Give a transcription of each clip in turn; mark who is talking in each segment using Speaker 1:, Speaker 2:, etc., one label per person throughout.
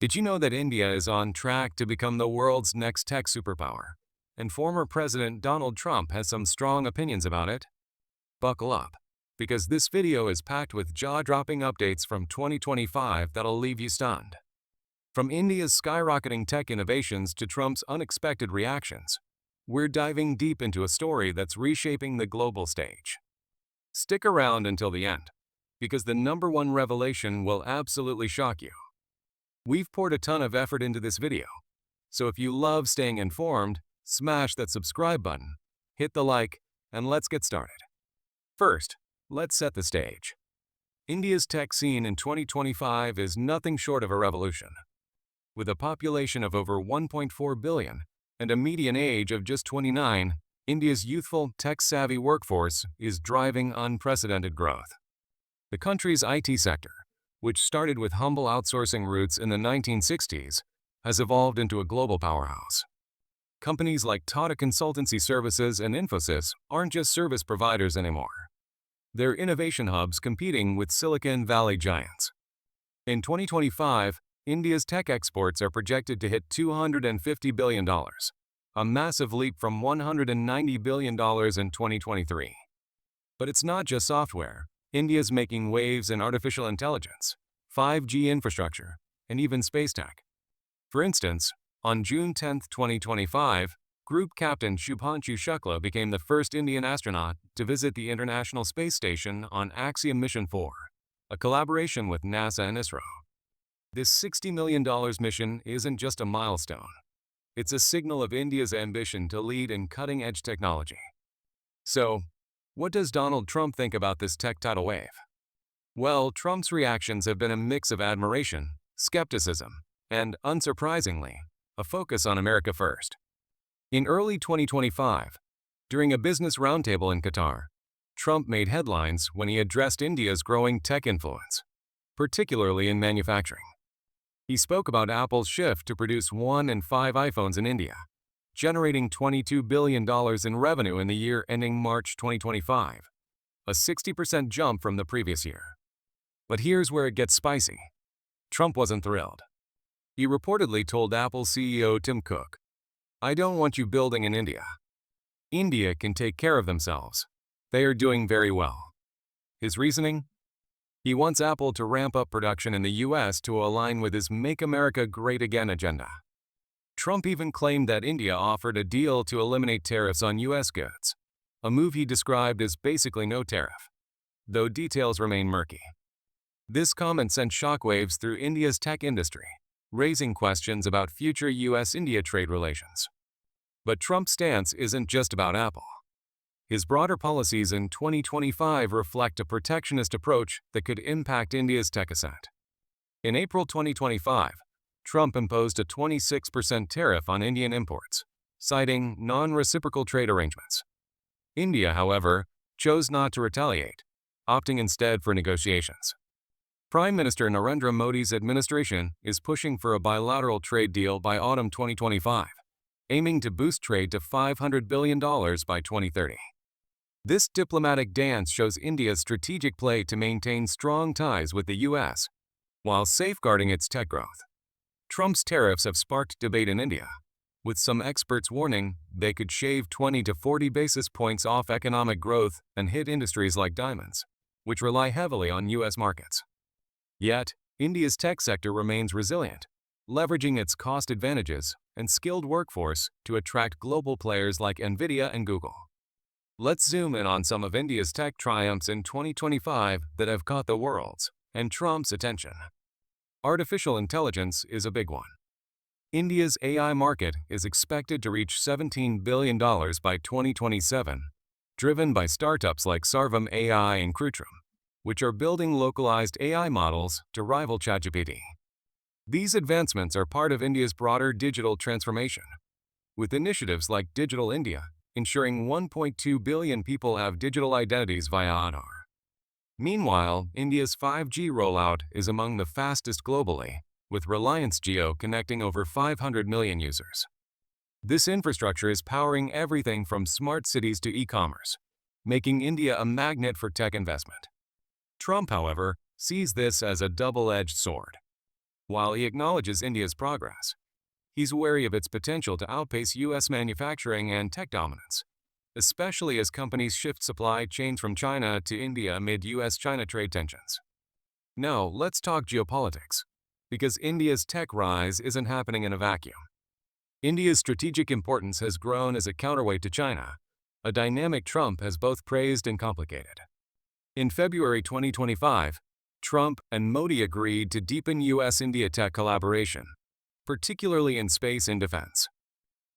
Speaker 1: Did you know that India is on track to become the world's next tech superpower? And former President Donald Trump has some strong opinions about it? Buckle up, because this video is packed with jaw-dropping updates from 2025 that'll leave you stunned. From India's skyrocketing tech innovations to Trump's unexpected reactions, we're diving deep into a story that's reshaping the global stage. Stick around until the end, because the number one revelation will absolutely shock you. We've poured a ton of effort into this video, so if you love staying informed, smash that subscribe button, hit the like, and let's get started. First, let's set the stage. India's tech scene in 2025 is nothing short of a revolution. With a population of over 1.4 billion and a median age of just 29, India's youthful, tech-savvy workforce is driving unprecedented growth. The country's IT sector, which started with humble outsourcing roots in the 1960s, has evolved into a global powerhouse. Companies like Tata Consultancy Services and Infosys aren't just service providers anymore. They're innovation hubs competing with Silicon Valley giants. In 2025, India's tech exports are projected to hit $250 billion, a massive leap from $190 billion in 2023. But it's not just software. India's making waves in artificial intelligence, 5G infrastructure, and even space tech. For instance, on June 10, 2025, Group Captain Shubhanshu Shukla became the first Indian astronaut to visit the International Space Station on Axiom Mission 4, a collaboration with NASA and ISRO. This $60 million mission isn't just a milestone. It's a signal of India's ambition to lead in cutting-edge technology. So, what does Donald Trump think about this tech tidal wave? Well, Trump's reactions have been a mix of admiration, skepticism, and, unsurprisingly, a focus on America first. In early 2025, during a business roundtable in Qatar, Trump made headlines when he addressed India's growing tech influence, particularly in manufacturing. He spoke about Apple's shift to produce 1 in 5 iPhones in India, generating $22 billion in revenue in the year ending March 2025, a 60% jump from the previous year. But here's where it gets spicy. Trump wasn't thrilled. He reportedly told Apple CEO Tim Cook, "I don't want you building in India. India can take care of themselves. They are doing very well." His reasoning? He wants Apple to ramp up production in the US to align with his Make America Great Again agenda. Trump even claimed that India offered a deal to eliminate tariffs on US goods, a move he described as basically no tariff, though details remain murky. This comment sent shockwaves through India's tech industry, raising questions about future US-India trade relations. But Trump's stance isn't just about Apple. His broader policies in 2025 reflect a protectionist approach that could impact India's tech ascent. In April 2025, Trump imposed a 26% tariff on Indian imports, citing non-reciprocal trade arrangements. India, however, chose not to retaliate, opting instead for negotiations. Prime Minister Narendra Modi's administration is pushing for a bilateral trade deal by autumn 2025, aiming to boost trade to $500 billion by 2030. This diplomatic dance shows India's strategic play to maintain strong ties with the US, while safeguarding its tech growth. Trump's tariffs have sparked debate in India, with some experts warning they could shave 20 to 40 basis points off economic growth and hit industries like diamonds, which rely heavily on US markets. Yet, India's tech sector remains resilient, leveraging its cost advantages and skilled workforce to attract global players like Nvidia and Google. Let's zoom in on some of India's tech triumphs in 2025 that have caught the world's and Trump's attention. Artificial intelligence is a big one. India's AI market is expected to reach $17 billion by 2027, driven by startups like Sarvam AI and Krutrim, which are building localized AI models to rival ChatGPT. These advancements are part of India's broader digital transformation, with initiatives like Digital India ensuring 1.2 billion people have digital identities via Aadhaar. Meanwhile, India's 5G rollout is among the fastest globally, with Reliance Jio connecting over 500 million users. This infrastructure is powering everything from smart cities to e-commerce, making India a magnet for tech investment. Trump, however, sees this as a double-edged sword. While he acknowledges India's progress, he's wary of its potential to outpace U.S. manufacturing and tech dominance, especially as companies shift supply chains from China to India amid U.S.-China trade tensions. Now, let's talk geopolitics, because India's tech rise isn't happening in a vacuum. India's strategic importance has grown as a counterweight to China, a dynamic Trump has both praised and complicated. In February 2025, Trump and Modi agreed to deepen U.S.-India tech collaboration, particularly in space and defense.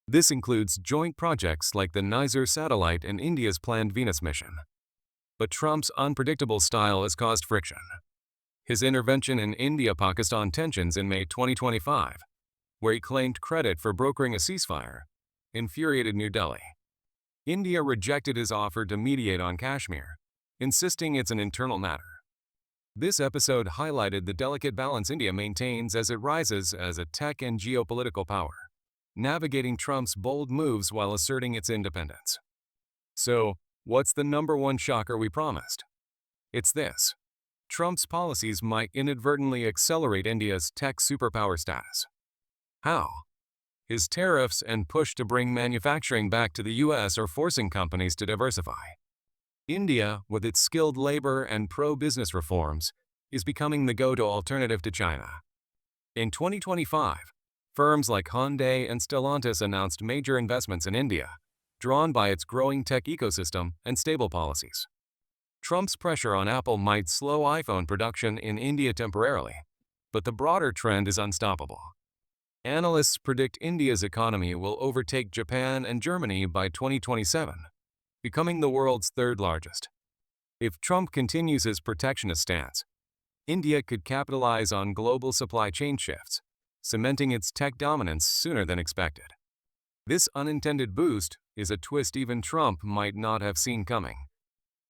Speaker 1: This includes joint projects like the NISR satellite and India's planned Venus mission. But Trump's unpredictable style has caused friction. His intervention in India-Pakistan tensions in May 2025, where he claimed credit for brokering a ceasefire, infuriated New Delhi. India rejected his offer to mediate on Kashmir, insisting it's an internal matter. This episode highlighted the delicate balance India maintains as it rises as a tech and geopolitical power, navigating Trump's bold moves while asserting its independence. So, what's the number one shocker we promised? It's this: Trump's policies might inadvertently accelerate India's tech superpower status. How? His tariffs and push to bring manufacturing back to the U.S. are forcing companies to diversify. India, with its skilled labor and pro-business reforms, is becoming the go-to alternative to China. In 2025, firms like Hyundai and Stellantis announced major investments in India, drawn by its growing tech ecosystem and stable policies. Trump's pressure on Apple might slow iPhone production in India temporarily, but the broader trend is unstoppable. Analysts predict India's economy will overtake Japan and Germany by 2027, becoming the world's third largest. If Trump continues his protectionist stance, India could capitalize on global supply chain shifts, cementing its tech dominance sooner than expected. This unintended boost is a twist even Trump might not have seen coming.